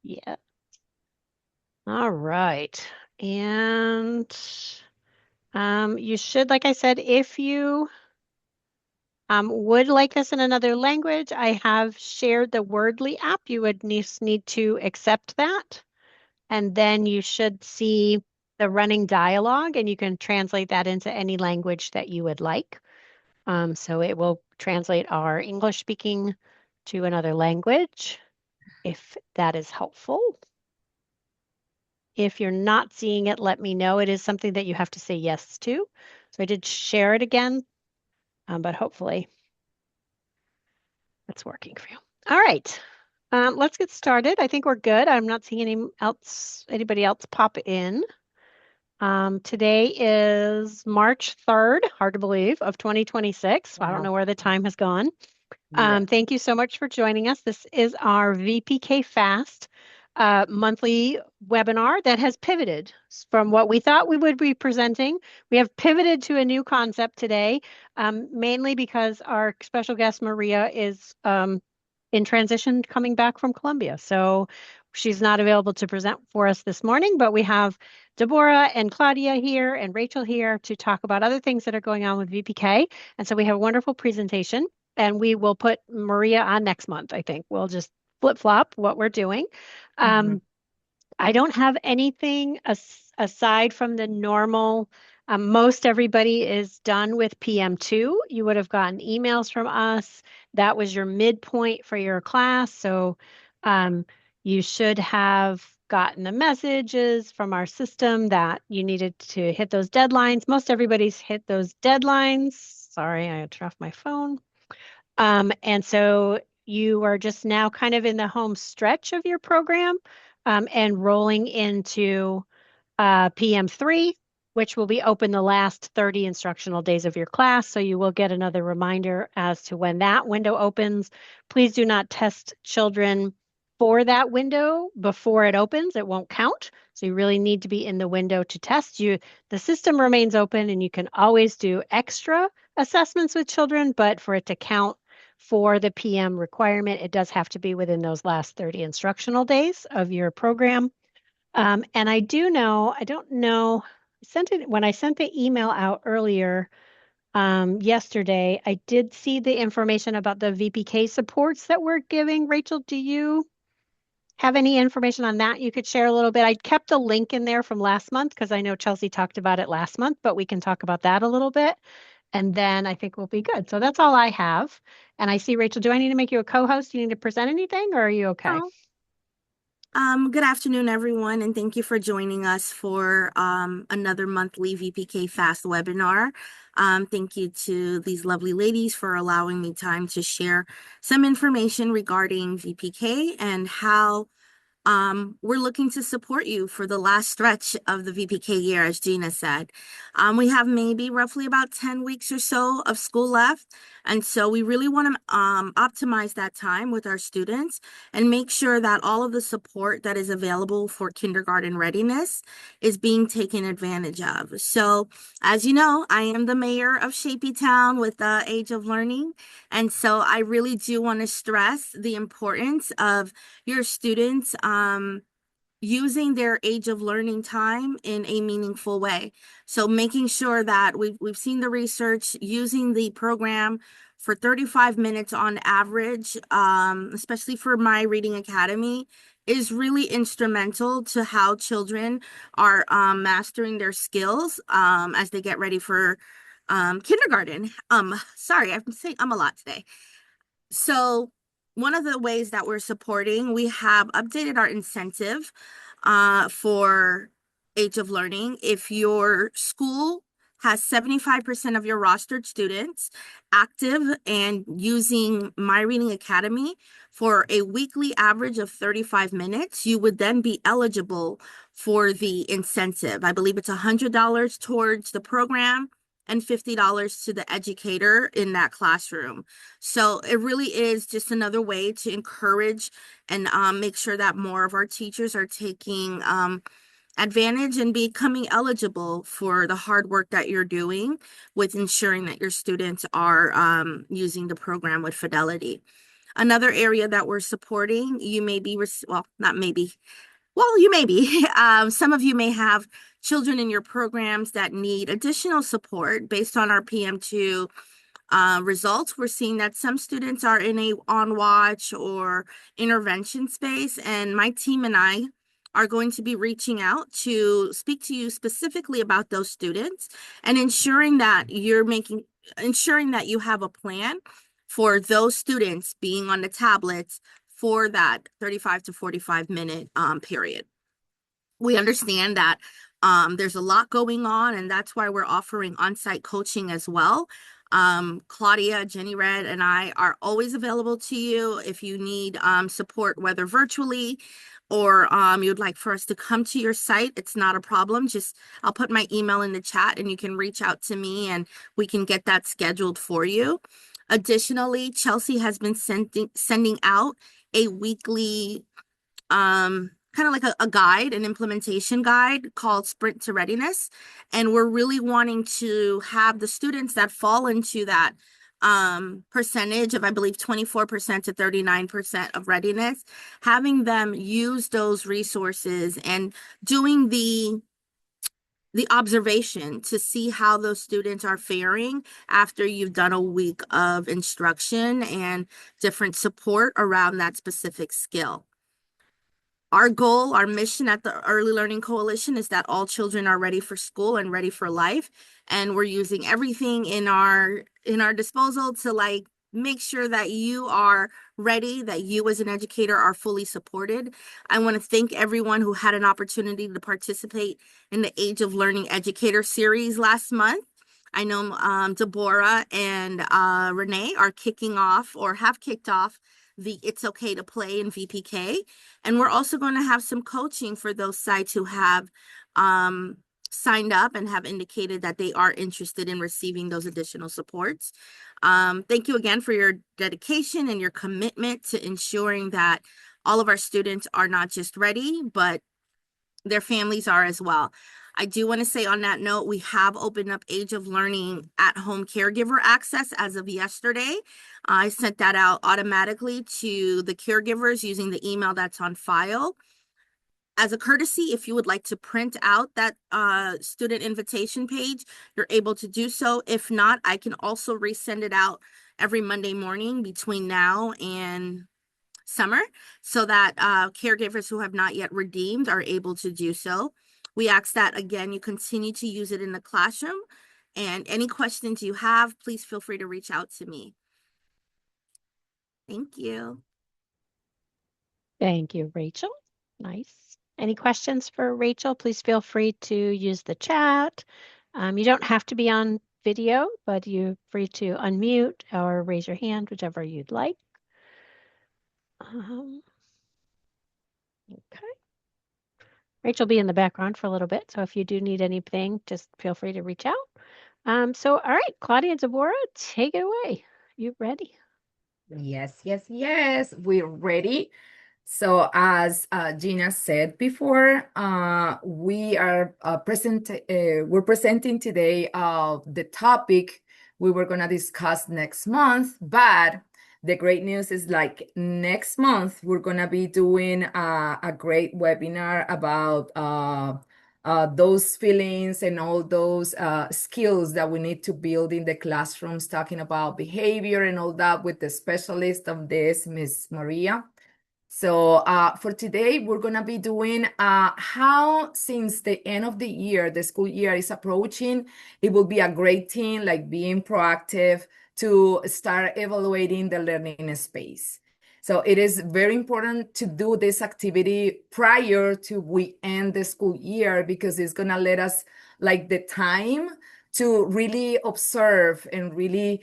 Yeah. All right. And you should, like I said, if you would like this in another language, I have shared the Wordly app. You would need to accept that. And then you should see the running dialogue, and you can translate that into any language that you would like. So it will translate our English speaking to another language, if that is helpful. If you're not seeing it, let me know. It is something that you have to say yes to. So I did share it again, but hopefully it's working for you. All right, let's get started. I think we're good. I'm not seeing anybody else pop in. Today is March 3rd, hard to believe, of 2026. I don't Wow. know where the time has gone. Yeah. Thank you so much for joining us. This is our VPK FAST monthly webinar that has pivoted from what we thought we would be presenting. We have pivoted to a new concept today, mainly because our special guest, Maria, is in transition coming back from Colombia. So she's not available to present for us this morning, but we have Deborah and Claudia here and Rachel here to talk about other things that are going on with VPK. And so we have a wonderful presentation, and we will put Maria on next month, I think. We'll just flip-flop what we're doing. Mhm. Um, I don't have anything aside from the normal. Most everybody is done with PM2. You would have gotten emails from us. That was your midpoint for your class. So um, you should have gotten the messages from our system that you needed to hit those deadlines. Most everybody's hit those deadlines. Sorry, I had to turn off my phone. And so you are just now kind of in the home stretch of your program, and rolling into PM3, which will be open the last 30 instructional days of your class. So you will get another reminder as to when that window opens. Please do not test children for that window before it opens. It won't count. So you really need to be in the window to test. The system remains open, and you can always do extra assessments with children, but for it to count for the PM requirement, it does have to be within those last 30 instructional days of your program. And I do know, I don't know, I sent it when I sent the email out earlier yesterday. I did see the information about the VPK supports that we're giving. Rachel, do you have any information on that you could share a little bit? I kept a link in there from last month because I know Chelsea talked about it last month, but we can talk about that a little bit. And then I think we'll be good. So that's all I have. And I see, Rachel, do I need to make you a co-host? Do you need to present anything, or are you okay? Oh, good afternoon, everyone, and thank you for joining us for another monthly VPK FAST webinar. Thank you to these lovely ladies for allowing me time to share some information regarding VPK and how we're looking to support you for the last stretch of the VPK year, as Gina said. We have maybe roughly about 10 weeks or so of school left. And so we really want to optimize that time with our students and make sure that all of the support that is available for kindergarten readiness is being taken advantage of. So, as you know, I am the mayor of Shapey Town with the Age of Learning. And so I really do want to stress the importance of your students using their age of learning time in a meaningful way. So making sure that we've seen the research using the program for 35 minutes on average, especially for My Reading Academy, is really instrumental to how children are mastering their skills as they get ready for kindergarten. Sorry, I'm saying I'm a lot today. So one of the ways that we're supporting, we have updated our incentive for Age of Learning. If your school has 75% of your rostered students active and using My Reading Academy for a weekly average of 35 minutes, you would then be eligible for the incentive. I believe it's $100 towards the program and $50 to the educator in that classroom. So it really is just another way to encourage and make sure that more of our teachers are taking advantage and becoming eligible for the hard work that you're doing with ensuring that your students are using the program with fidelity. Another area that we're supporting, you may be, well, not maybe, well, you may be. Some of you may have children in your programs that need additional support based on our PM2 results. We're seeing that some students are in a on watch or intervention space, and my team and I are going to be reaching out to speak to you specifically about those students and ensuring that you have a plan for those students being on the tablets for that 35 to 45-minute period. We understand that there's a lot going on, and that's why we're offering on-site coaching as well. Claudia, Jenny Red, and I are always available to you if you need support, whether virtually or you'd like for us to come to your site. It's not a problem. Just I'll put my email in the chat and you can reach out to me and we can get that scheduled for you. Additionally, Chelsea has been sending out a weekly kind of like a guide, an implementation guide called Sprint to Readiness. And we're really wanting to have the students that fall into that percentage of, I believe, 24% to 39% of readiness, having them use those resources and doing the observation to see how those students are faring after you've done a week of instruction and different support around that specific skill. Our goal, our mission at the Early Learning Coalition is that all children are ready for school and ready for life. And we're using everything in our disposal to like make sure that you are ready, that you as an educator are fully supported. I want to thank everyone who had an opportunity to participate in the Age of Learning Educator series last month. I know Deborah and Renee are kicking off or have kicked off the It's Okay to Play in VPK. And we're also going to have some coaching for those sites who have signed up and have indicated that they are interested in receiving those additional supports. Thank you again for your dedication and your commitment to ensuring that all of our students are not just ready, but their families are as well. I do want to say on that note, we have opened up Age of Learning at-home caregiver access as of yesterday. I sent that out automatically to the caregivers using the email that's on file. As a courtesy, if you would like to print out that student invitation page, you're able to do so. If not, I can also resend it out every Monday morning between now and summer so that caregivers who have not yet redeemed are able to do so. We ask that, again, you continue to use it in the classroom. And any questions you have, please feel free to reach out to me. Thank you. Thank you, Rachel. Nice. Any questions for Rachel? Please feel free to use the chat. You don't have to be on video, but you're free to unmute or raise your hand, whichever you'd like. Okay. Rachel will be in the background for a little bit, so if you do need anything, just feel free to reach out. So, all right, Claudia and Deborah, take it away. You ready? Yes, yes, yes, we're ready. So as Gina said before, we're presenting today the topic we were gonna discuss next month, but the great news is like next month, we're gonna be doing a great webinar about those feelings and all those skills that we need to build in the classrooms, talking about behavior and all that with the specialist of this, Miss Maria. So for today, we're going to be doing how, since the end of the year, the school year is approaching, it will be a great thing, like being proactive to start evaluating the learning space. So it is very important to do this activity prior to we end the school year because it's going to let us like the time to really observe and really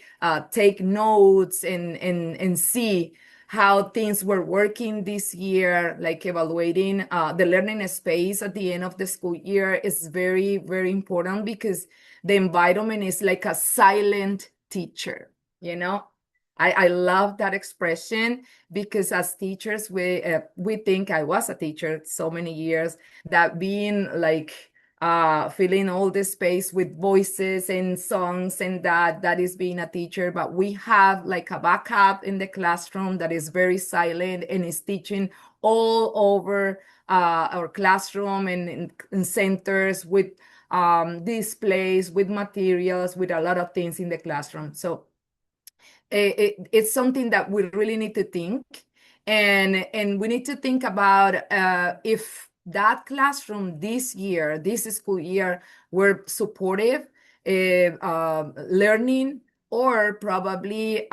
take notes and see how things were working this year, like evaluating the learning space at the end of the school year is very, very important because the environment is like a silent teacher, you know? I love that expression because as teachers, we think I was a teacher so many years that being like filling all the space with voices and songs, and that is being a teacher. But we have like a backup in the classroom that is very silent and is teaching all over our classroom and in centers with displays, with materials, with a lot of things in the classroom. So it's something that we really need to think, and we need to think about if that classroom this year, this school year, were supportive learning, or probably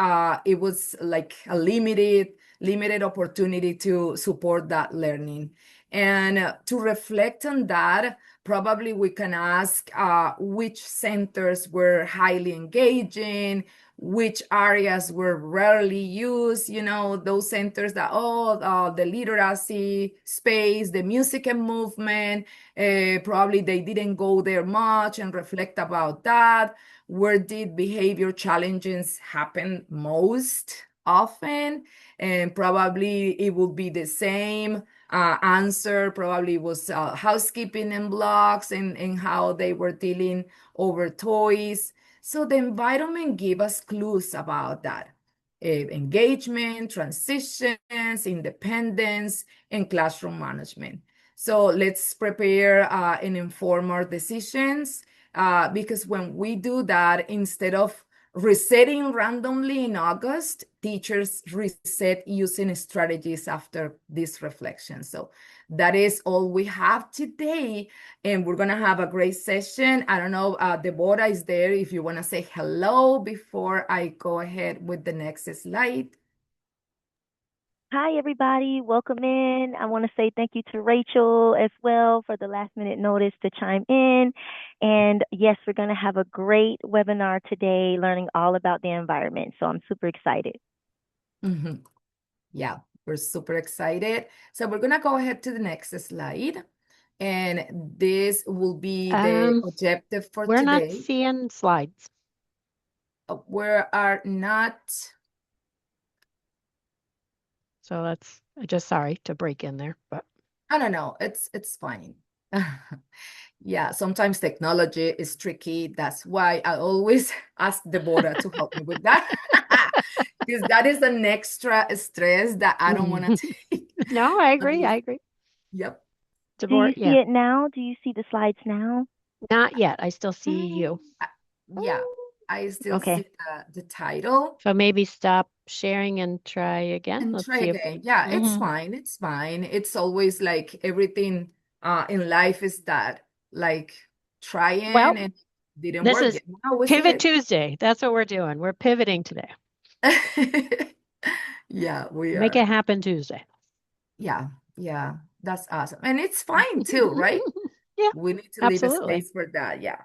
it was like a limited opportunity to support that learning. And to reflect on that, probably we can ask which centers were highly engaging, which areas were rarely used, those centers that, the literacy space, the music and movement, probably they didn't go there much, and reflect about that. Where did behavior challenges happen most often? And probably it would be the same answer. Probably was housekeeping and blocks, and how they were dealing over toys. So the environment give us clues about that. Engagement, transitions, independence, and classroom management. So let's prepare and inform our decisions, because when we do that, instead of resetting randomly in August, teachers reset using strategies after this reflection. So that is all we have today, and we're gonna have a great session. I don't know, Deborah is there if you wanna say hello before I go ahead with the next slide. Hi, everybody. Welcome in. I want to say thank you to Rachel as well for the last minute notice to chime in. And yes, we're going to have a great webinar today learning all about the environment. So I'm super excited. Mm-hmm. Yeah, we're super excited. So we're going to go ahead to the next slide. And this will be the objective for we're today. not seeing slides. We are not. So that's just sorry to break in there, but No, it's fine. Yeah, sometimes technology is tricky. That's why I always ask Deborah to help me with that. Because that is an extra stress that I don't want to take. No, I agree. Yep. Deborah, Do you see it now? Do you see the slides now? Not yet. I still see you. Yeah, I still Okay. see the title. So maybe stop sharing and try again. And Let's try see again. Yeah, it's fine. It's fine. It's always like everything in life is that, like, trying Well, and didn't this work is yet. Now we see Pivot it. Tuesday. That's what we're doing. We're pivoting today. Yeah, we Make are. it happen Tuesday. Yeah, that's awesome. And it's fine too, right? Yeah, We need to leave a absolutely. space for that. Yeah.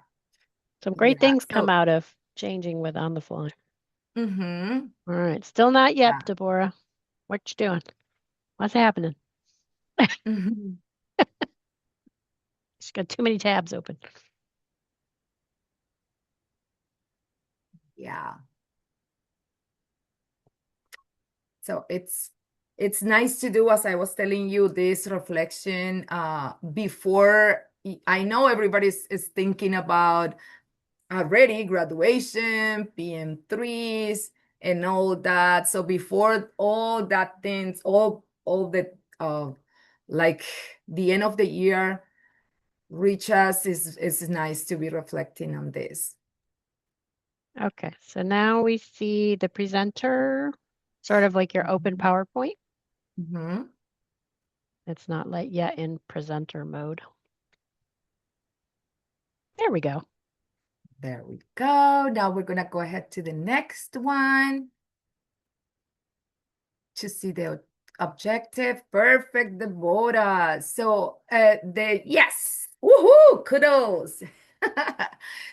Some great Yeah. things come out of changing with on the fly. Mm-hmm. All right. Still not yet, Yeah. Deborah. What you doing? What's happening? Mm-hmm. She's got too many tabs open. Yeah. So it's nice to do, as I was telling you, this reflection before. I know everybody is thinking about already graduation, PM3s, and all that. So before all that things, all the like the end of the year reach us, is nice to be reflecting on this. Okay, so now we see the presenter, sort of like your open PowerPoint. Mm-hmm. It's not yet in presenter mode. There we go. There we go. Now we're gonna go ahead to the next one to see the objective. Perfect, Deborah. So yes, woohoo, kudos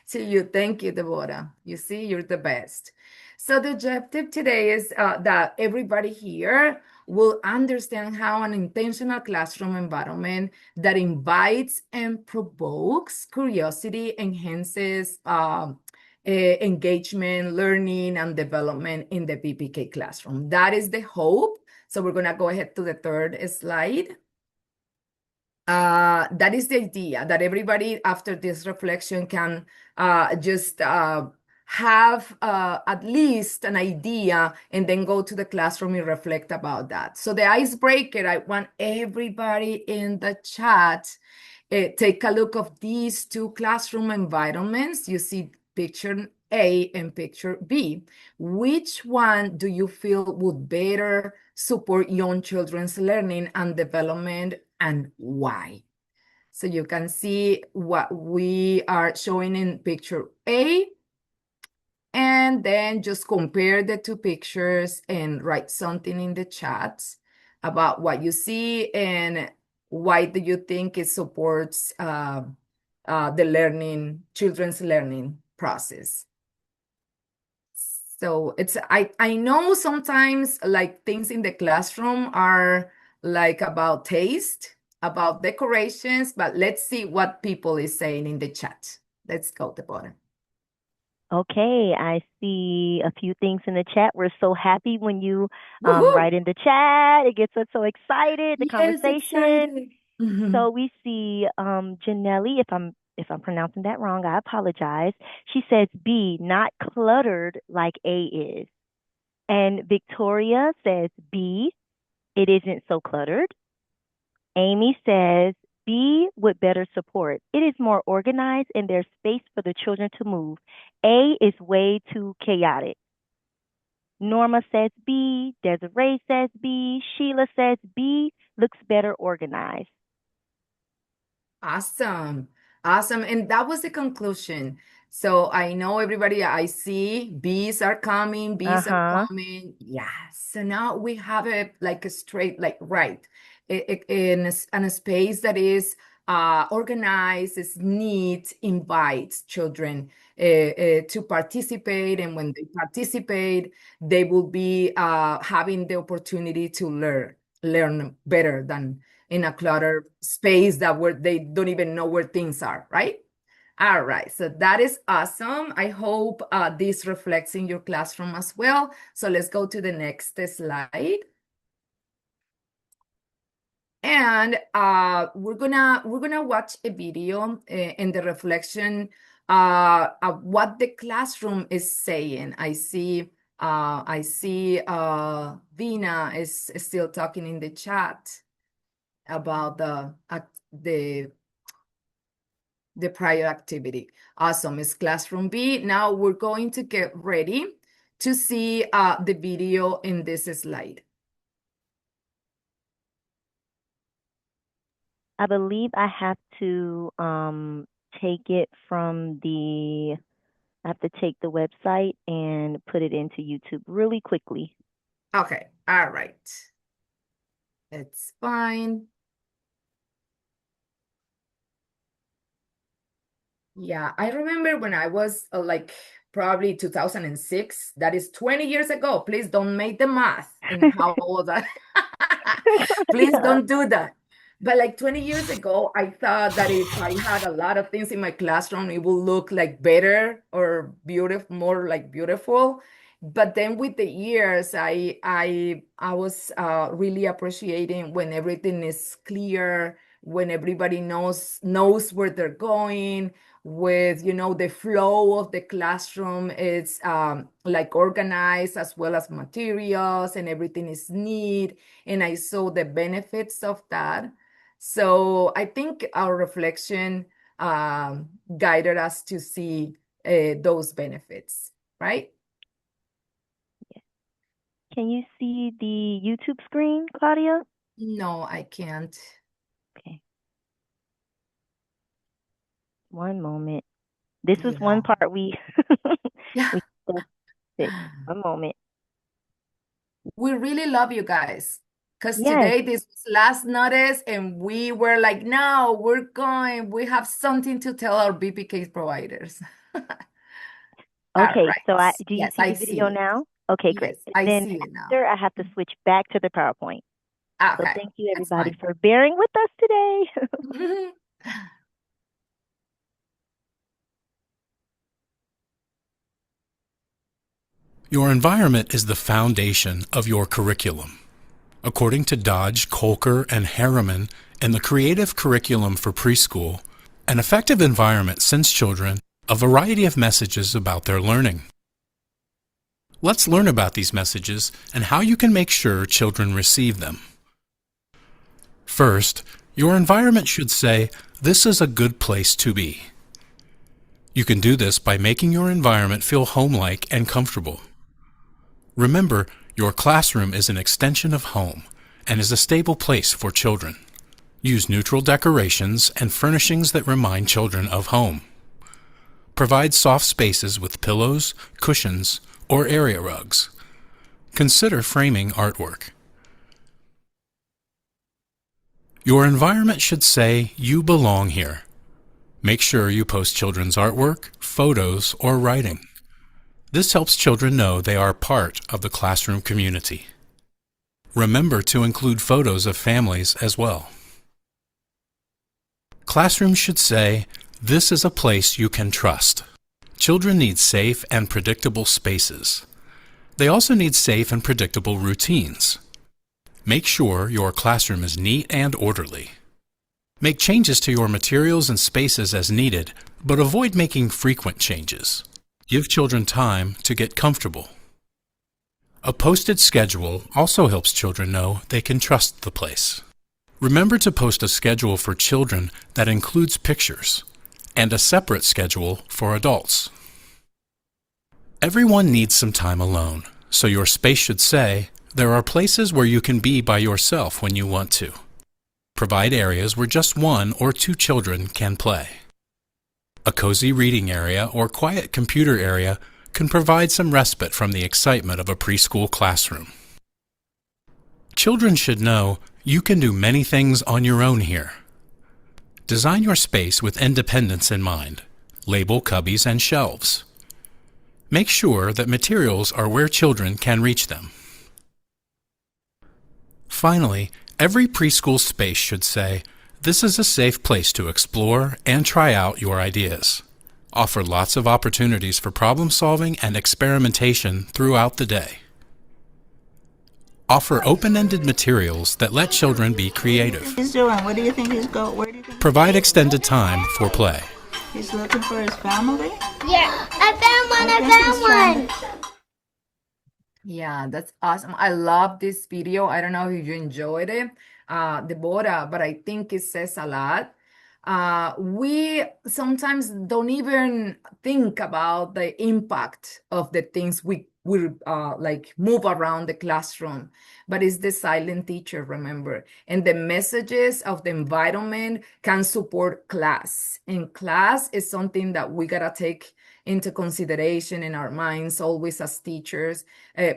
to you. Thank you, Deborah. You see, you're the best. So the objective today is that everybody here will understand how an intentional classroom environment that invites and provokes curiosity enhances engagement, learning, and development in the VPK classroom. That is the hope. So we're going to go ahead to the third slide. that is the idea, that everybody after this reflection can just have at least an idea and then go to the classroom and reflect about that. So the icebreaker, I want everybody in the chat, take a look of these two classroom environments. You see picture A and picture B. Which one do you feel would better support young children's learning and development, and why? So you can see what we are showing in picture A, and then just compare the two pictures and write something in the chat about what you see and why do you think it supports the children's learning process. So I know sometimes like things in the classroom are like about taste, about decorations, but let's see what people is saying in the chat. Let's go to the bottom. Okay, I see a few things in the chat. We're so happy when you Woohoo! write in the chat. It gets us so excited, the Yes, conversation. excited. So we see Janelli, if I'm pronouncing that wrong, I apologize. She says B, not cluttered like A is. And Victoria says B, it isn't so cluttered. Amy says B would better support. It is more organized and there's space for the children to move. A is way too chaotic. Norma says B. Desiree says B. Sheila says B looks better organized. Awesome. Awesome. And that was the conclusion. So I know everybody, I see bees are coming, bees are Uh-huh. coming. Yeah. So now we have it like a straight, like right in a space that is organized, is neat, invites children to participate. And when they participate, they will be having the opportunity to learn better than in a cluttered space that where they don't even know where things are, right? All right, so that is awesome. I hope this reflects in your classroom as well. So let's go to the next slide. And we're gonna watch a video in the reflection of what the classroom is saying. I see Vina is still talking in the chat about the prior activity. Awesome. It's classroom B. Now we're going to get ready to see the video in this slide. I believe I have to take it from I have to take the website and put it into YouTube really quickly. Okay. All right. It's fine. Yeah, I remember when I was like probably 2006. That is 20 years ago. Please don't make the math in how old I Please don't do that. But like 20 years ago, I thought that if I had a lot of things in my classroom, it would look like better or beautiful, more like beautiful. But then with the years, I was really appreciating when everything is clear, when everybody knows where they're going, with the flow of the classroom is like organized, as well as materials, and everything is neat, and I saw the benefits of that. So I think our reflection guided us to see those benefits, right? Can you see the YouTube screen, Claudia? No, I can't. Okay. One moment. This was Yeah. one part we Yeah. we discussed it. One moment. We really love you guys, because Yes. today this was last notice and we were like, no, we have something to tell our VPK providers. All Okay, right. so do you Yes, see I the video see it. now? Okay, great. Yes, I Then see it now. after I have to switch back to the PowerPoint. So Okay, thank you that's everybody fine. for bearing with us today. Your environment is the foundation of your curriculum. According to Dodge, Kolker, and Harriman, In the creative curriculum for preschool, an effective environment sends children a variety of messages about their learning. Let's learn about these messages and how you can make sure children receive them. First, your environment should say, "This is a good place to be." You can do this by making your environment feel home-like and comfortable. Remember, your classroom is an extension of home and is a stable place for children. Use neutral decorations and furnishings that remind children of home. Provide soft spaces with pillows, cushions, or area rugs. Consider framing artwork. Your environment should say, "You belong here." Make sure you post children's artwork, photos, or writing. This helps children know they are part of the classroom community. Remember to include photos of families as well. Classrooms should say, "This is a place you can trust." Children need safe and predictable spaces. They also need safe and predictable routines. Make sure your classroom is neat and orderly. Make changes to your materials and spaces as needed, but avoid making frequent changes. Give children time to get comfortable. A posted schedule also helps children know they can trust the place. Remember to post a schedule for children that includes pictures, and a separate schedule for adults. Everyone needs some time alone, so your space should say, "There are places where you can be by yourself when you want to." Provide areas where just one or two children can play. A cozy reading area or quiet computer area can provide some respite from the excitement of a preschool classroom. Children should know you can do many things on your own here. Design your space with independence in mind. Label cubbies and shelves. Make sure that materials are where children can reach them. Finally, every preschool space should say, "This is a safe place to explore and try out your ideas." Offer lots of opportunities for problem solving and experimentation throughout the day. Offer open-ended materials that let children be creative. He's doing? What do you think he's going? Where do you think? Provide extended time for play. He's looking for his family? Yeah, I found one. I found one. Yeah, that's awesome. I love this video. I don't know if you enjoyed it, Deborah, but I think it says a lot. We sometimes don't even think about the impact of the things we like move around the classroom, but it's the silent teacher, remember, and the messages of the environment can support class, and class is something that we gotta take into consideration in our minds always as teachers,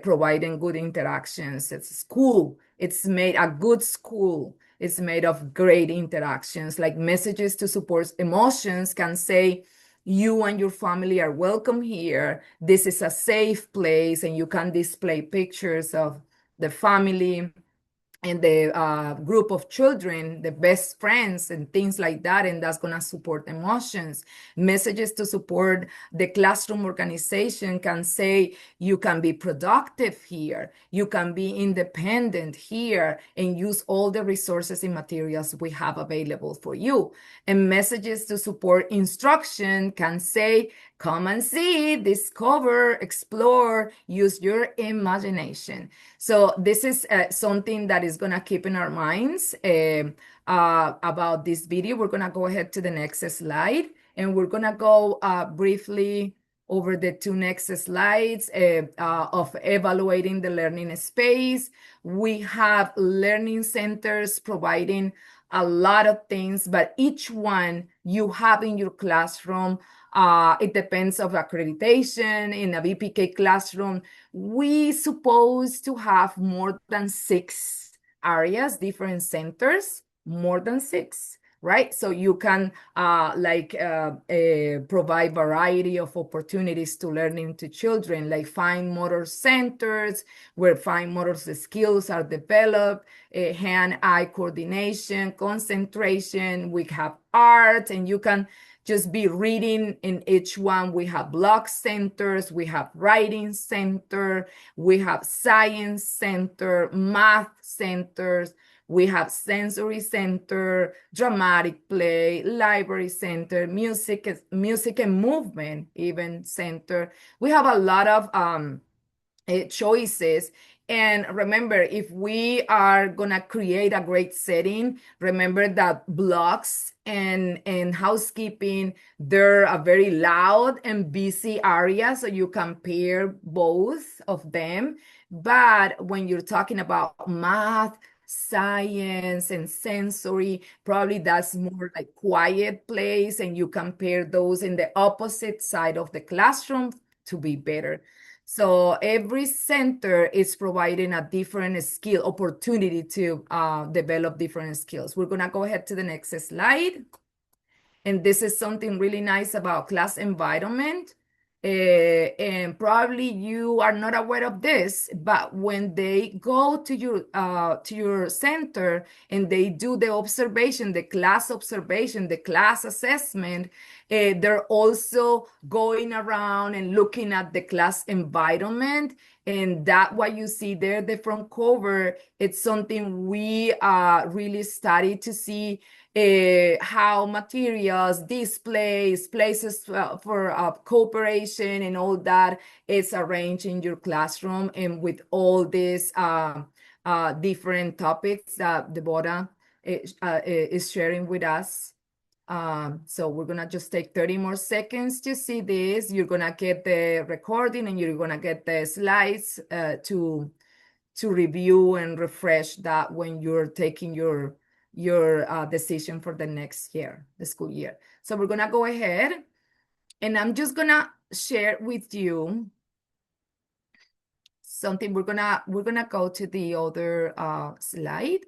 providing good interactions. It's school, it's made a good school. It's made of great interactions, like messages to support emotions can say, "You and your family are welcome here. This is a safe place," and you can display pictures of the family and the group of children, the best friends and things like that, and that's going to support emotions. Messages to support the classroom organization can say, "You can be productive here, you can be independent here, and use all the resources and materials we have available for you." And messages to support instruction can say, "Come and see, discover, explore, use your imagination." So this is something that is going to keep in our minds about this video. We're going to go ahead to the next slide, and we're going to go briefly over the two next slides of evaluating the learning space. We have learning centers providing a lot of things, but each one you have in your classroom, it depends of accreditation. In a VPK classroom, we supposed to have more than 6 areas, different centers, more than 6, right? So you can provide variety of opportunities to learning to children, like fine motor centers where fine motor skills are developed, hand-eye coordination, concentration. We have art, and you can just be reading in each one. We have block centers, we have writing center, we have science center, math centers, We have sensory center, dramatic play, library center, music and movement even center. We have a lot of choices. And remember, if we are gonna create a great setting, remember that blocks and housekeeping, they're a very loud and busy area, so you can pair both of them. But when you're talking about math, science, and sensory, probably that's more like quiet place, and you compare those in the opposite side of the classroom to be better. So every center is providing a different skill opportunity to develop different skills. We're gonna go ahead to the next slide. And this is something really nice about class environment. And probably you are not aware of this, but when they go to your center and they do the observation, the class observation, the class assessment, they're also going around and looking at the class environment. And that what you see there, the front cover, it's something we really study to see how materials, displays, places for cooperation and all that is arranged in your classroom, and with all these different topics that Deborah is sharing with us. So we're gonna just take 30 more seconds to see this. You're gonna get the recording and you're gonna get the slides to review and refresh that when you're taking your decision for the next year, the school year. So we're gonna go ahead and I'm just gonna share with you something. We're gonna go to the other slide.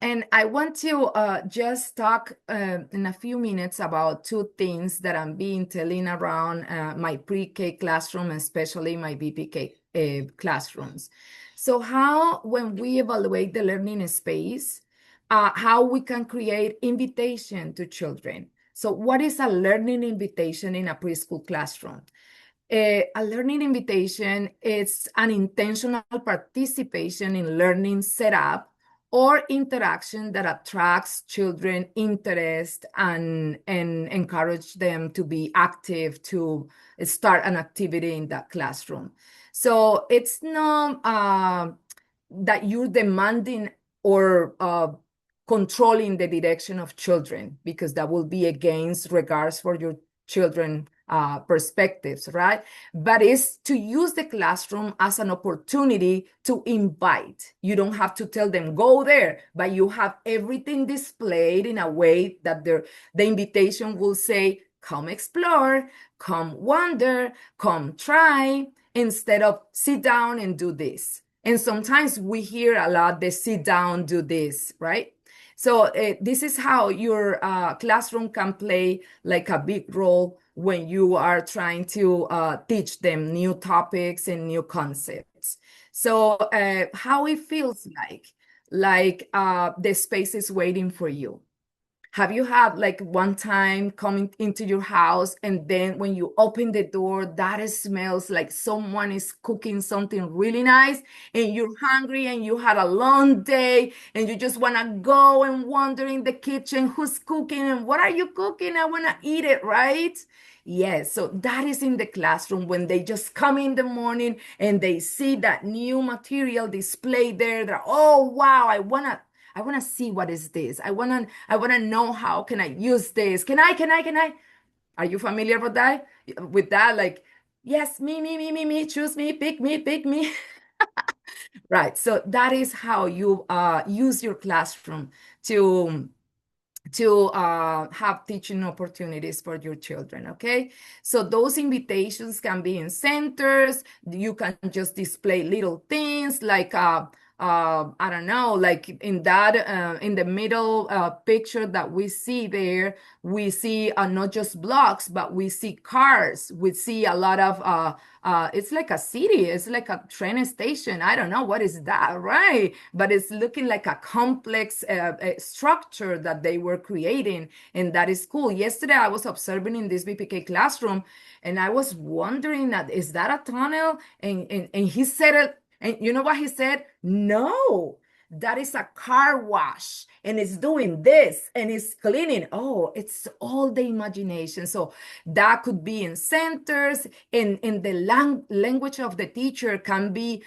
And I want to just talk in a few minutes about two things that I'm being telling around my pre-K classroom, especially my VPK classrooms. So how, when we evaluate the learning space, how we can create invitation to children. So what is a learning invitation in a preschool classroom? A learning invitation is an intentional participation in learning setup or interaction that attracts children interest and encourage them to be active, to start an activity in that classroom. So it's not that you're demanding or controlling the direction of children, because that will be against regards for your children perspectives, right? But it's to use the classroom as an opportunity to invite. You don't have to tell them, go there, but you have everything displayed in a way that the invitation will say, come explore, come wander, come try, instead of sit down and do this. And sometimes we hear a lot, the sit down, do this, right? So this is how your classroom can play like a big role when you are trying to teach them new topics and new concepts. So how it feels like the space is waiting for you. Have you had like one time coming into your house and then when you open the door, that smells like someone is cooking something really nice and you're hungry and you had a long day and you just want to go and wander in the kitchen, who's cooking and what are you cooking? I want to eat it, right? Yes, so that is in the classroom when they just come in the morning and they see that new material displayed there. They're, oh, wow, I want to see what is this. I want to know how can I use this. Can I? Are you familiar with that? With that, like, yes, me, choose me, pick me. Right. So that is how you use your classroom to have teaching opportunities for your children, okay? So those invitations can be in centers. You can just display little things like, I don't know, like in that, in the middle picture that we see there, we see not just blocks, but we see cars. We see a lot of, it's like a city. It's like a train station. I don't know what is that, right? But it's looking like a complex structure that they were creating, and that is cool. Yesterday, I was observing in this VPK classroom, and I was wondering that is that a tunnel? And he said it. And you know what he said? No, that is a car wash and it's doing this and it's cleaning. Oh, it's all the imagination. So that could be in centers, in the language of the teacher can be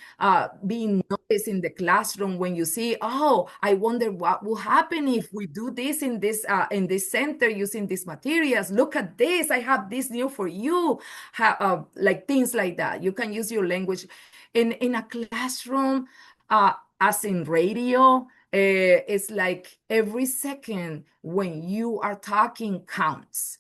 being noticed in the classroom when you see, oh, I wonder what will happen if we do this in this center using these materials. Look at this. I have this new for you. Like things like that. You can use your language in a classroom. As in radio, it's like every second when you are talking counts.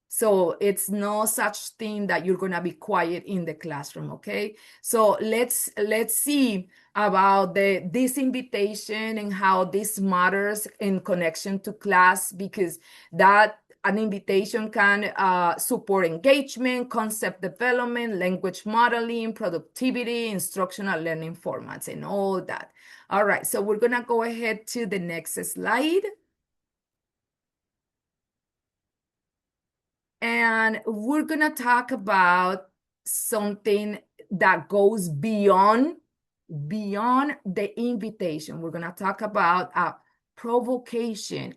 So it's no such thing that you're gonna be quiet in the classroom, okay? So let's see about this invitation and how this matters in connection to class, because that an invitation can support engagement, concept development, language modeling, productivity, instructional learning formats, and all that. All right, so we're gonna go ahead to the next slide. And we're gonna talk about something that goes beyond the invitation. We're gonna talk about a provocation.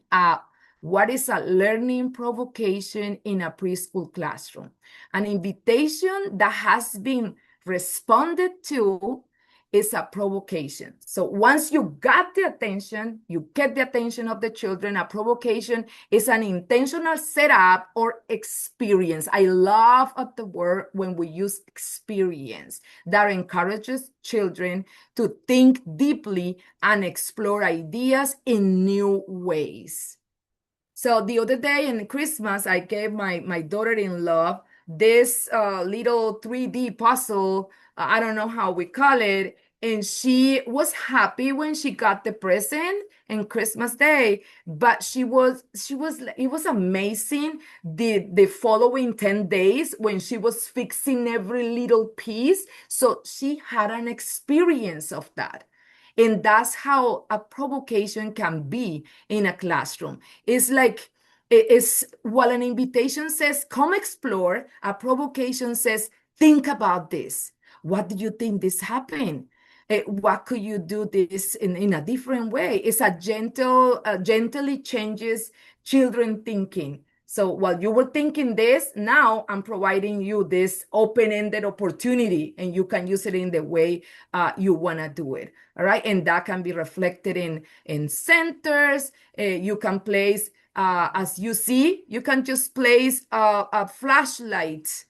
What is a learning provocation in a preschool classroom? An invitation that has been responded to is a provocation. So once you got the attention, you get the attention of the children, a provocation is an intentional setup or experience. I love the word when we use experience that encourages children to think deeply and explore ideas in new ways. So the other day in Christmas, I gave my daughter-in-law this little 3D puzzle. I don't know how we call it. And she was happy when she got the present on Christmas Day. But it was amazing the following 10 days when she was fixing every little piece. So she had an experience of that. And that's how a provocation can be in a classroom. It's like, it's while an invitation says, come explore, a provocation says, think about this. What do you think this happened? What could you do this in a different way? It's a gently changes children thinking. So while you were thinking this, now I'm providing you this open-ended opportunity and you can use it in the way you want to do it. All right. And that can be reflected in centers. You can place, as you see, you can just place a flashlight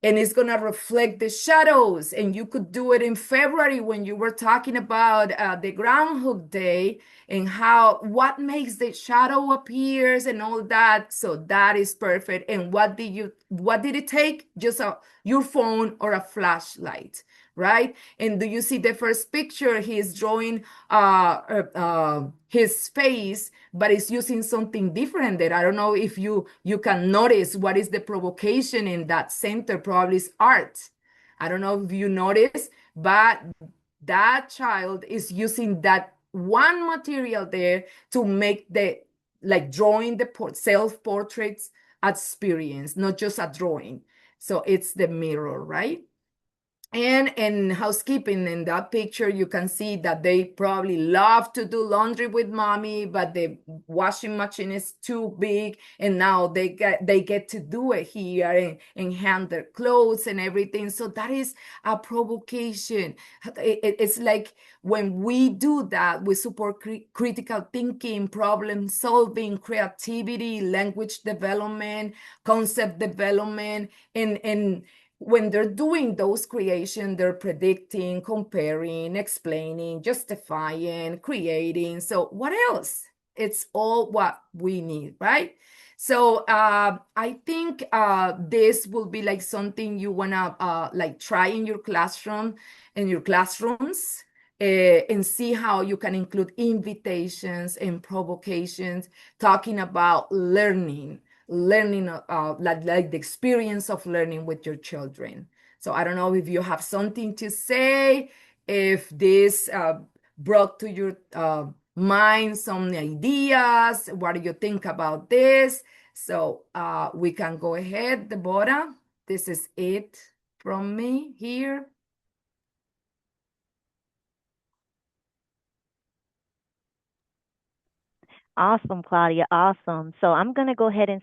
and it's going to reflect the shadows. And you could do it in February when you were talking about the Groundhog Day and what makes the shadow appears and all that. So that is perfect. And what did it take? Just your phone or a flashlight, right? And do you see the first picture? He's drawing his face, but it's using something different there. I don't know if you can notice what is the provocation in that center. Probably is art. I don't know if you notice, but that child is using that one material there to make like drawing the self-portraits experience, not just a drawing. So it's the mirror, right? And in housekeeping, in that picture, you can see that they probably love to do laundry with mommy, but the washing machine is too big. And now they get to do it here and hang their clothes and everything. So that is a provocation. It's like when we do that, we support critical thinking, problem solving, creativity, language development, concept development, and when they're doing those creation, they're predicting, comparing, explaining, justifying, creating. So what else? It's all what we need, right? So I think this will be like something you wanna like try in your classroom, in your classrooms, and see how you can include invitations and provocations, talking about learning like the experience of learning with your children. So I don't know if you have something to say, if this brought to your mind some ideas. What do you think about this? So we can go ahead, Deborah. This is it from me here. Awesome, Claudia. Awesome. So I'm going to go ahead and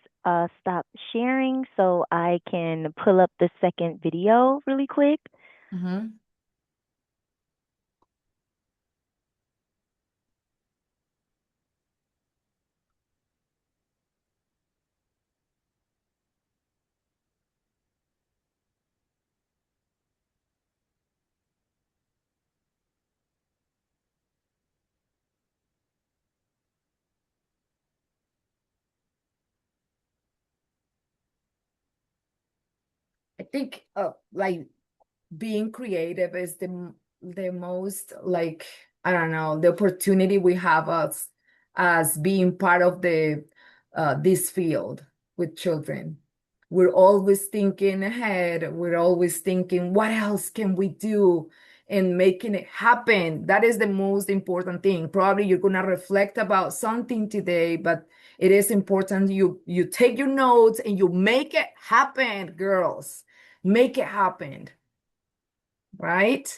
stop sharing so I can pull up the second video really quick. Mhm. I think like being creative is the most, like, I don't know, the opportunity we have as being part of the this field with children. We're always thinking ahead. We're always thinking, what else can we do, and making it happen. That is the most important thing. Probably you're gonna reflect about something today, but it is important you take your notes and you make it happen, girls. Make it happen, right?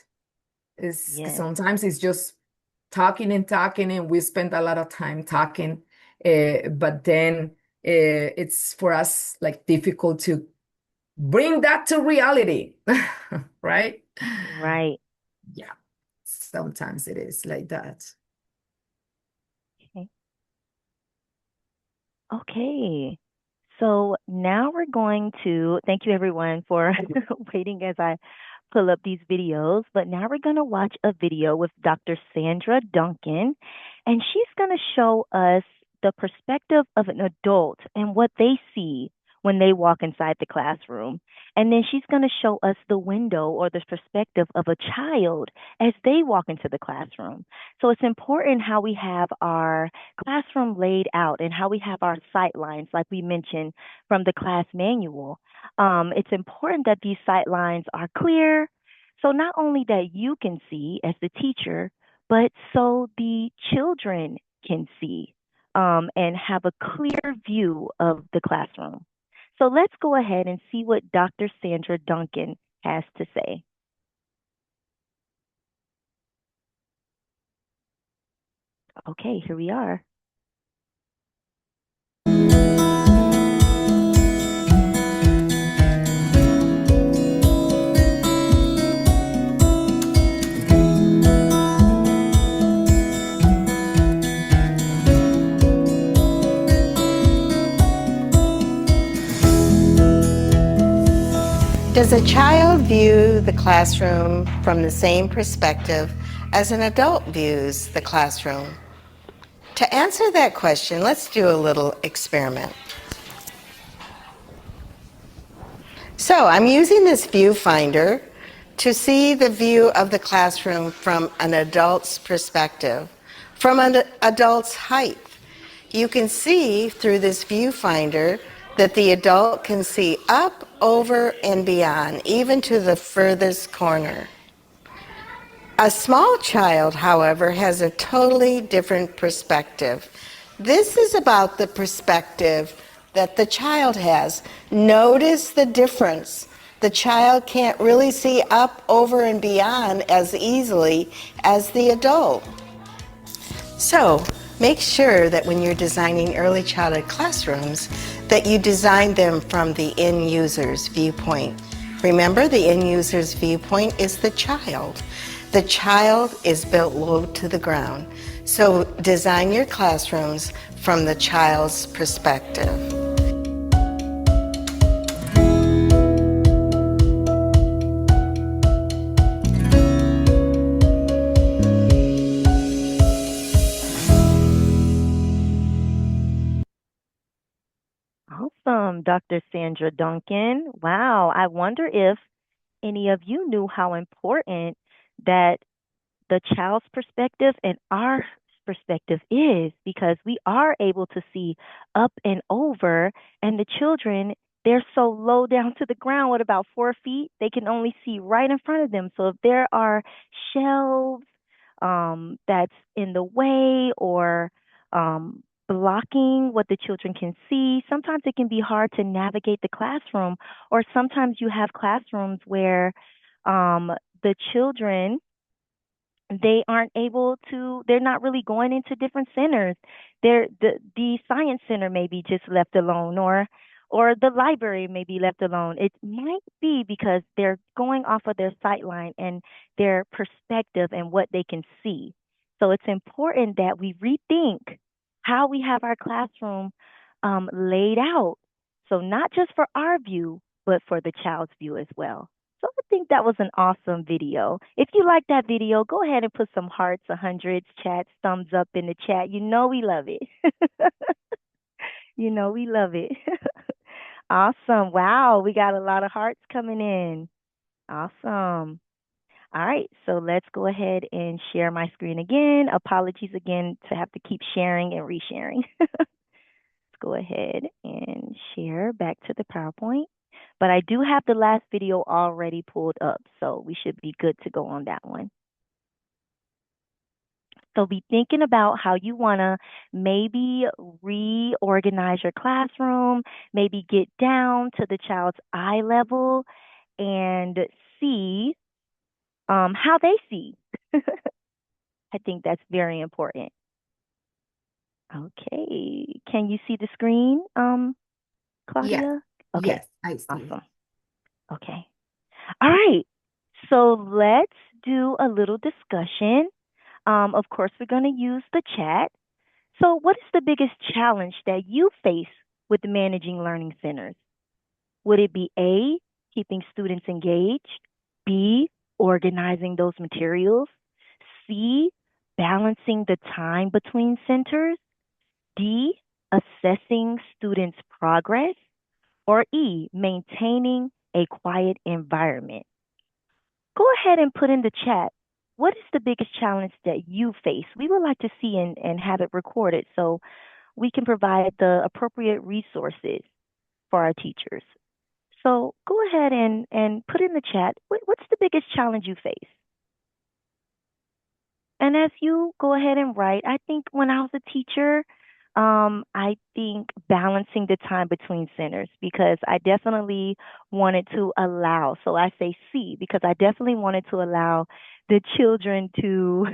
It's Yes. sometimes it's just talking and talking, and we spend a lot of time talking, but then it's for us like difficult to bring that to reality, right? Right. Yeah, sometimes it is like that. Okay. Okay. So now we're going to thank you everyone for waiting as I pull up these videos. But now we're going to watch a video with Dr. Sandra Duncan, and she's going to show us the perspective of an adult and what they see when they walk inside the classroom. And then she's going to show us the window or the perspective of a child as they walk into the classroom. So it's important how we have our classroom laid out and how we have our sight lines, like we mentioned from the class manual. It's important that these sight lines are clear, so not only that you can see as the teacher, but so the children can see and have a clear view of the classroom. So let's go ahead and see what Dr. Sandra Duncan has to say. Okay, here we are. Does a child view the classroom from the same perspective as an adult views the classroom? To answer that question, let's do a little experiment. So I'm using this viewfinder to see the view of the classroom from an adult's perspective, from an adult's height. You can see through this viewfinder that the adult can see up, over, and beyond, even to the furthest corner. A small child, however, has a totally different perspective. This is about the perspective that the child has. Notice the difference. The child can't really see up, over, and beyond as easily as the adult. So, make sure that when you're designing early childhood classrooms, that you design them from the end user's viewpoint. Remember, the end user's viewpoint is the child. The child is built low to the ground. So, design your classrooms from the child's perspective. Awesome, Dr. Sandra Duncan. Wow, I wonder if any of you knew how important that the child's perspective and our perspective is, because we are able to see up and over, and the children, they're so low down to the ground with about 4 feet, they can only see right in front of them. So if there are shelves that's in the way or blocking what the children can see, sometimes it can be hard to navigate the classroom, or sometimes you have classrooms where the children they aren't able to, they're not really going into different centers. The science center may be just left alone, or the library may be left alone. It might be because they're going off of their sight line and their perspective and what they can see. So it's important that we rethink how we have our classroom laid out. So not just for our view, but for the child's view as well. So I think that was an awesome video. If you like that video, go ahead and put some hearts, hundreds, chats, thumbs up in the chat. You know we love it. You know we love it. Awesome. Wow, we got a lot of hearts coming in. Awesome. All right, so let's go ahead and share my screen again. Apologies again to have to keep sharing and resharing. Let's go ahead and share back to the PowerPoint. But I do have the last video already pulled up, so we should be good to go on that one. So be thinking about how you want to maybe reorganize your classroom, maybe get down to the child's eye level and see how they see. I think that's very important. Okay, can you see the screen, Claudia? Yes, Okay, yes, I see. awesome. Okay. All right. So let's do a little discussion. Of course, we're going to use the chat. So, what is the biggest challenge that you face with managing learning centers? Would it be A, keeping students engaged, B, organizing those materials, C, balancing the time between centers, D, assessing students' progress, or E, maintaining a quiet environment? Go ahead and put in the chat, what is the biggest challenge that you face? We would like to see and have it recorded so we can provide the appropriate resources for our teachers. So go ahead and put in the chat, what's the biggest challenge you face? And as you go ahead and write, I think when I was a teacher, I think balancing the time between centers, because I definitely wanted to allow, so I say C, because I definitely wanted to allow the children to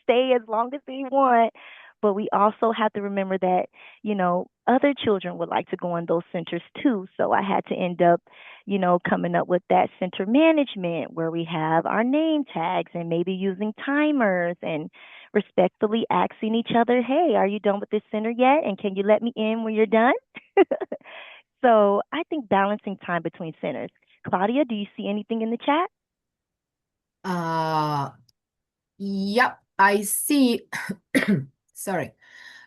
stay as long as they want. But we also have to remember that, other children would like to go in those centers too. So I had to end up, coming up with that center management where we have our name tags and maybe using timers and respectfully asking each other, hey, are you done with this center yet? And can you let me in when you're done? So I think balancing time between centers. Claudia, do you see anything in the chat? Yep, I see. Sorry.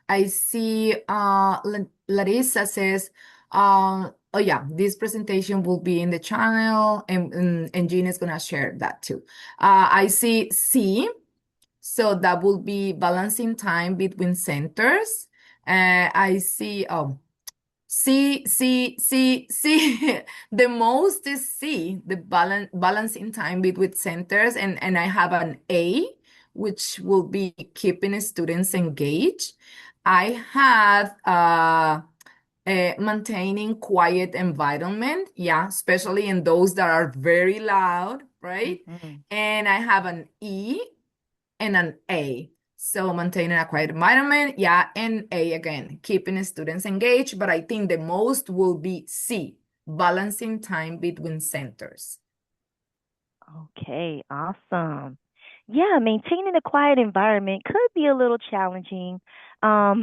I see Larissa says, oh yeah, this presentation will be in the channel, and Jean is gonna share that too. I see C, so that will be balancing time between centers. I see C, C, C, C. The most is C, the balancing time between centers, and I have an A, which will be keeping students engaged. I have maintaining quiet environment, yeah, especially in those that are very loud, right? And I have an E and an A. So maintaining a quiet environment, yeah, and A again, keeping students engaged, but I think the most will be C, balancing time between centers. Okay, awesome. Yeah, maintaining a quiet environment could be a little challenging. Um,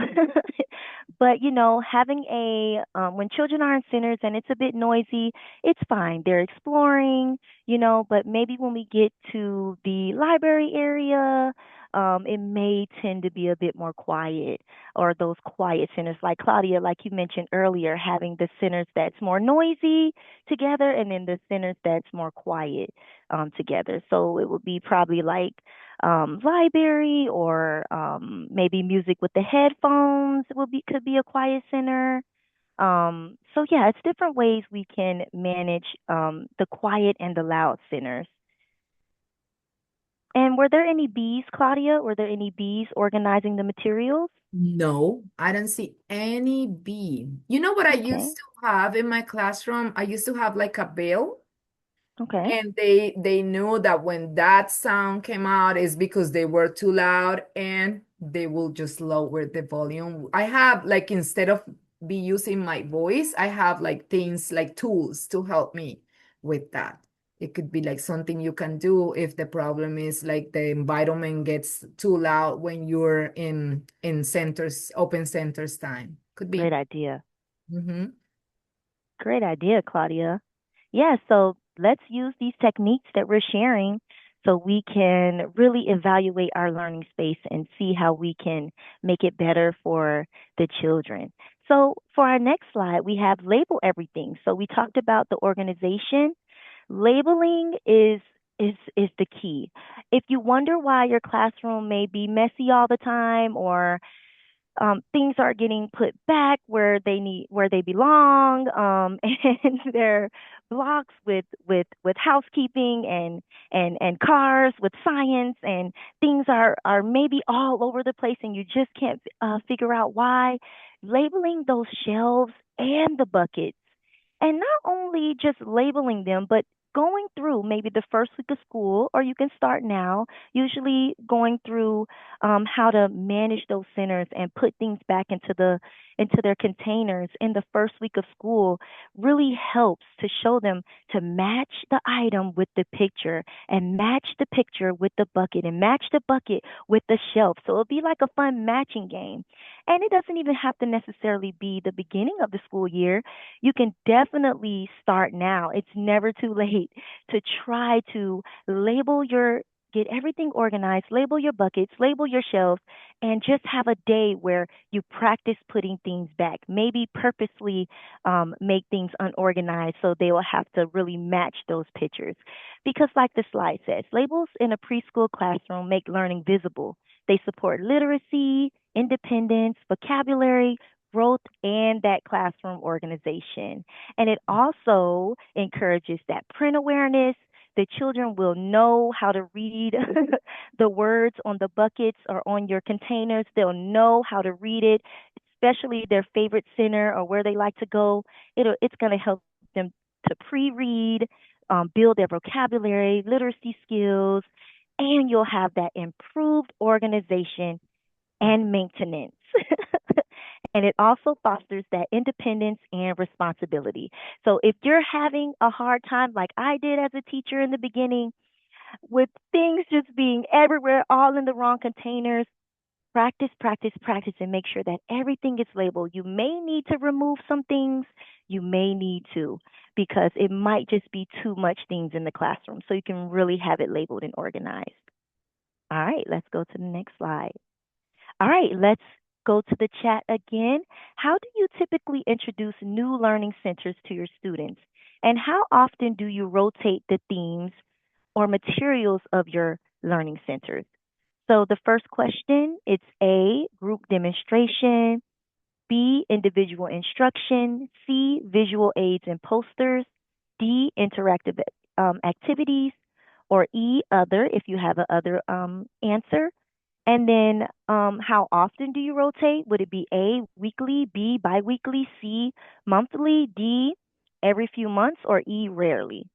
but having when children are in centers and it's a bit noisy, it's fine. They're exploring, but maybe when we get to the library area, it may tend to be a bit more quiet, or those quiet centers like Claudia, like you mentioned earlier, having the centers that's more noisy together and then the centers that's more quiet together. So it would be probably like library, or maybe music with the headphones could be a quiet center. So yeah, it's different ways we can manage the quiet and the loud centers. And were there any bees, Claudia? Were there any bees organizing the materials? No, I don't see any B. You know what I Okay. used to have in my classroom? I used to have like a bell. Okay. And they knew that when that sound came out is because they were too loud, and they will just lower the volume. I have, like, instead of be using my voice, I have like things like tools to help me with that. It could be like something you can do if the problem is like the environment gets too loud when you're in centers, open centers time. Could Great be. idea. Mm-hmm. Great idea, Claudia. Yeah, so let's use these techniques that we're sharing so we can really evaluate our learning space and see how we can make it better for the children. So, for our next slide, we have label everything. So, we talked about the organization. Labeling is the key. If you wonder why your classroom may be messy all the time, or things are getting put back where they belong, and they're blocks with housekeeping and cars with science, and things are maybe all over the place, and you just can't figure out why. Labeling those shelves and the buckets, and not only just labeling them, but going through maybe the first week of school, or you can start now, usually going through how to manage those centers and put things back into their containers in the first week of school really helps to show them to match the item with the picture, and match the picture with the bucket, and match the bucket with the shelf. So it'll be like a fun matching game. And it doesn't even have to necessarily be the beginning of the school year. You can definitely start now. It's never too late to try to get everything organized, label your buckets, label your shelves, and just have a day where you practice putting things back. Maybe purposely make things unorganized so they will have to really match those pictures. Because, like the slide says, labels in a preschool classroom make learning visible. They support literacy, independence, vocabulary, growth, and that classroom organization. And it also encourages that print awareness. The children will know how to read the words on the buckets or on your containers. They'll know how to read it, especially their favorite center or where they like to go. It's going to help them to pre-read, build their vocabulary, literacy skills, and you'll have that improved organization and maintenance. And it also fosters that independence and responsibility. So if you're having a hard time, like I did as a teacher in the beginning, with things just being everywhere, all in the wrong containers, practice, practice, practice, and make sure that everything is labeled. You may need to remove some things. You may need to, because it might just be too much things in the classroom. So you can really have it labeled and organized. All right, let's go to the next slide. All right, let's go to the chat again. How do you typically introduce new learning centers to your students? And how often do you rotate the themes or materials of your learning centers? So the first question, it's A, group demonstration, B, individual instruction, C, visual aids and posters, D, interactive activities, or E, other, if you have a other answer. And then how often do you rotate? Would it be A, weekly, B, biweekly, C, monthly, D, every few months, or E, rarely?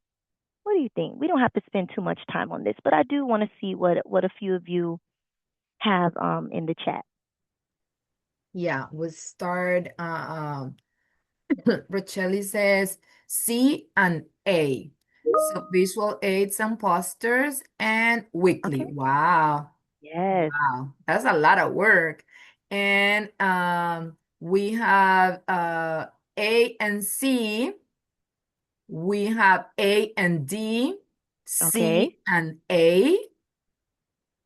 What do you think? We don't have to spend too much time on this, but I do want to see what a few of you have in the chat. Yeah, we'll start. Racheli says C and A. So visual aids and posters and weekly. Okay. Wow. Yes. Wow. That's a lot of work. And we have A and C. We have A and D, Okay. C and A.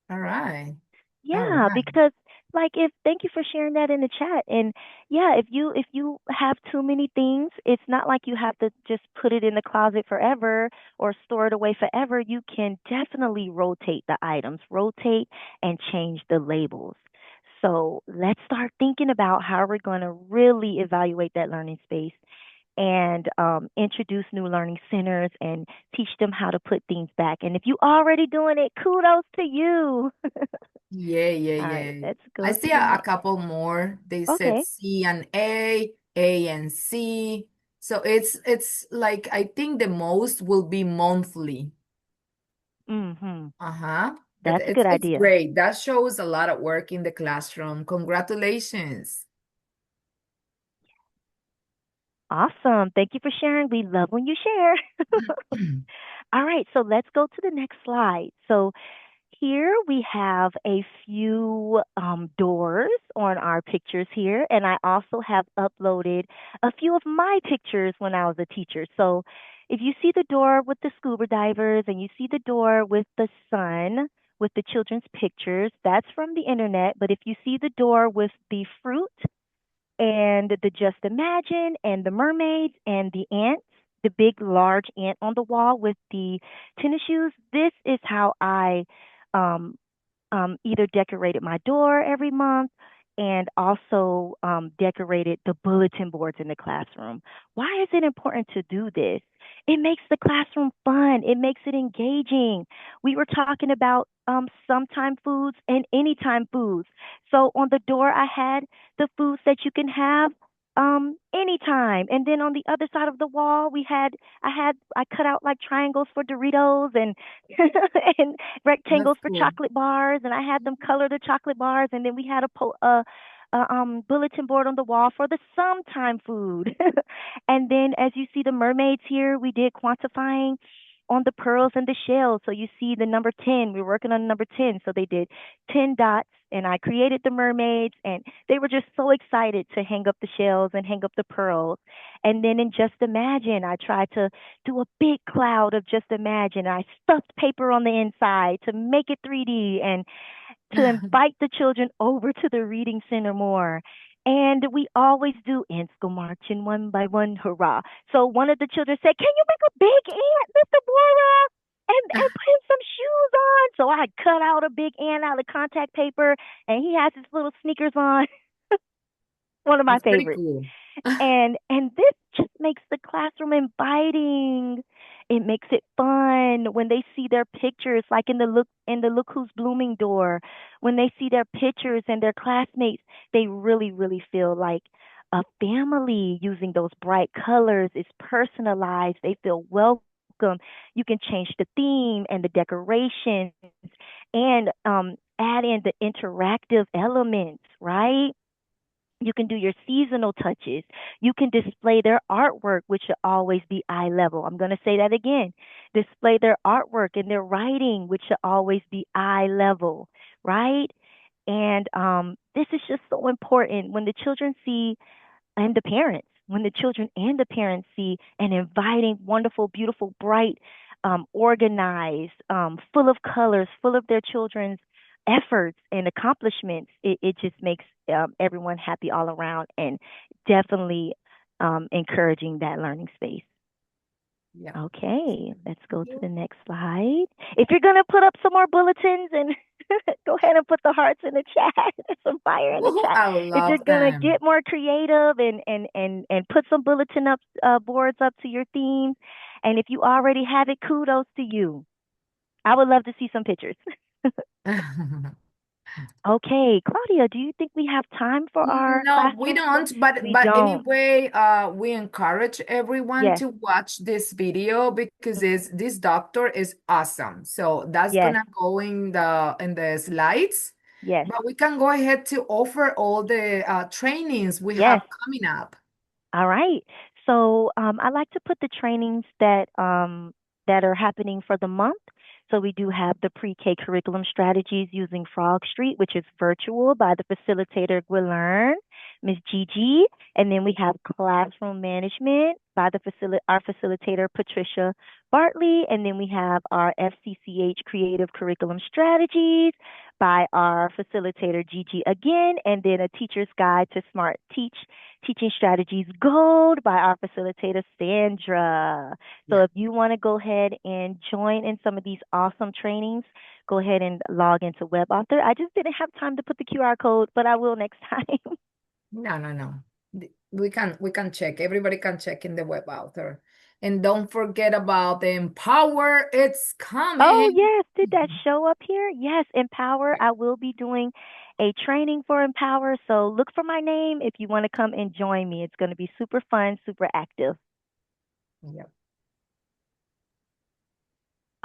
All right. All Yeah, right. because like if thank you for sharing that in the chat. And yeah, if you have too many things, it's not like you have to just put it in the closet forever or store it away forever. You can definitely rotate the items, rotate and change the labels. So let's start thinking about how we're going to really evaluate that learning space and introduce new learning centers and teach them how to put things back. And if you're already doing it, kudos to you. Yeah, yeah, All right, yeah. let's I go to see the a next. couple more. They said Okay. C and A and C, So it's like I think the most will be monthly. Mm-hmm. Uh-huh. That's a good It's idea. great. That shows a lot of work in the classroom. Congratulations. Awesome. Thank you for sharing. We love when you share. All right, so let's go to the next slide. So here we have a few doors on our pictures here, and I also have uploaded a few of my pictures when I was a teacher. So if you see the door with the scuba divers and you see the door with the sun, with the children's pictures, that's from the internet. But if you see the door with the fruit and the Just Imagine and the mermaids and the ants, the big large ant on the wall with the tennis shoes, this is how I um, either decorated my door every month and also decorated the bulletin boards in the classroom. Why is it important to do this? It makes the classroom fun. It makes it engaging. We were talking about sometime foods and anytime foods. So on the door, I had the foods that you can have anytime. And then on the other side of the wall, I cut out like triangles for Doritos and and That's rectangles for cool. chocolate bars, and I had them color the chocolate bars, and then we had a bulletin board on the wall for the sometime food. And then as you see the mermaids here, we did quantifying on the pearls and the shells. So you see the number 10, we're working on number 10. So they did 10 dots and I created the mermaids and they were just so excited to hang up the shells and hang up the pearls. And then in Just Imagine, I tried to do a big cloud of Just Imagine. I stuffed paper on the inside to make it 3D and to invite the children over to the reading center more. And we always do ants go marching one by one, hurrah. So one of the children said, "Can you make a big ant, Mr. Bora? And put him some shoes on." So I cut out a big ant out of contact paper and he has his little sneakers on. One of my That's pretty favorites. cool. And this just makes the classroom inviting. It makes it fun when they see their pictures, like in the Look Who's Blooming door. When they see their pictures and their classmates, they really, really feel like a family using those bright colors. It's personalized. They feel welcome. You can change the theme and the decorations and add in the interactive elements, right? You can do your seasonal touches. You can display their artwork, which should always be eye level. I'm going to say that again. Display their artwork and their writing, which should always be eye level, right? And this is just so important when the children see and the parents, when the children and the parents see an inviting, wonderful, beautiful, bright, organized, full of colors, full of their children's efforts and accomplishments, it just makes everyone happy all around and definitely encouraging that learning space. Yeah. Okay, let's go Thank to the you. next slide. If you're going to put up some more bulletins and go ahead and put the hearts in the chat, some fire in the Oh, chat. I If you're love going to them. get more creative and put some bulletin up boards up to your themes, and if you already have it, kudos to you. I would love to see some pictures. Okay, Claudia, do you think we have time for our No, we classroom? don't, but We but don't. anyway, we encourage everyone Yes, to watch this video because this doctor is awesome. So that's yes, gonna go in the slides. yes, But we can go ahead to offer all the trainings we yes. have coming up. All right. So I like to put the trainings that are happening for the month. So we do have the pre-K curriculum strategies using Frog Street, which is virtual by the facilitator Gwilern, Miss Gigi, and then we have classroom management by our facilitator Patricia Bartley, and then we have our FCCH creative curriculum strategies by our facilitator Gigi again, and then a teacher's guide to smart teaching strategies gold by our facilitator Sandra. So Yeah. if you want to go ahead and join in some of these awesome trainings, go ahead and log into WebAuthor. I just didn't have time to put the QR code, but I will next time. No, no, no. We can check. Everybody can check in the web author. And don't forget about the Empower. It's Oh, coming. yes. Did that show up here? Yes, Empower. I will be doing a training for Empower. So look for my name if you want to come and join me. It's going to be super fun, super active. Yep.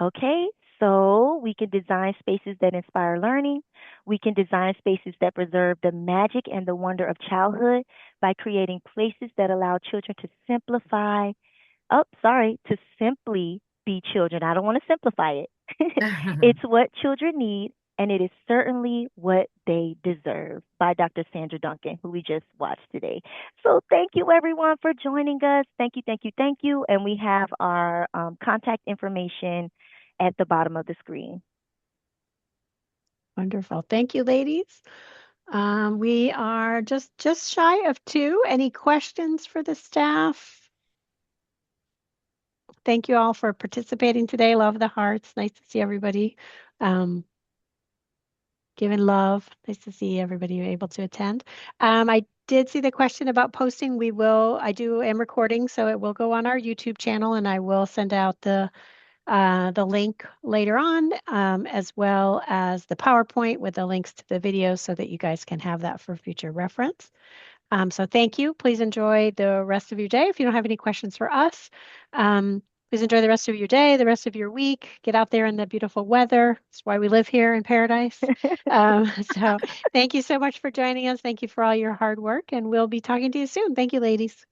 Okay, so we can design spaces that inspire learning. We can design spaces that preserve the magic and the wonder of childhood by creating places that allow children to to simply be children. I don't want to simplify it. It's what children need, and it is certainly what they deserve by Dr. Sandra Duncan, who we just watched today. So thank you, everyone, for joining us. Thank you, thank you, thank you. And we have our contact information at the bottom of the screen. Wonderful. Thank you, ladies. We are just shy of 2. Any questions for the staff? Thank you all for participating today. Love the hearts. Nice to see everybody. Giving love. Nice to see everybody able to attend. I did see the question about posting. I am recording, so it will go on our YouTube channel, and I will send out the link later on, as well as the PowerPoint with the links to the videos so that you guys can have that for future reference. So thank you. Please enjoy the rest of your day. If you don't have any questions for us, please enjoy the rest of your day, the rest of your week. Get out there in the beautiful weather. That's why we live here in paradise. So thank you so much for joining us. Thank you for all your hard work, and we'll be talking to you soon. Thank you, ladies.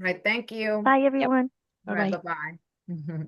Right. Thank you. Bye, everyone. All right. Bye-bye. Bye-bye.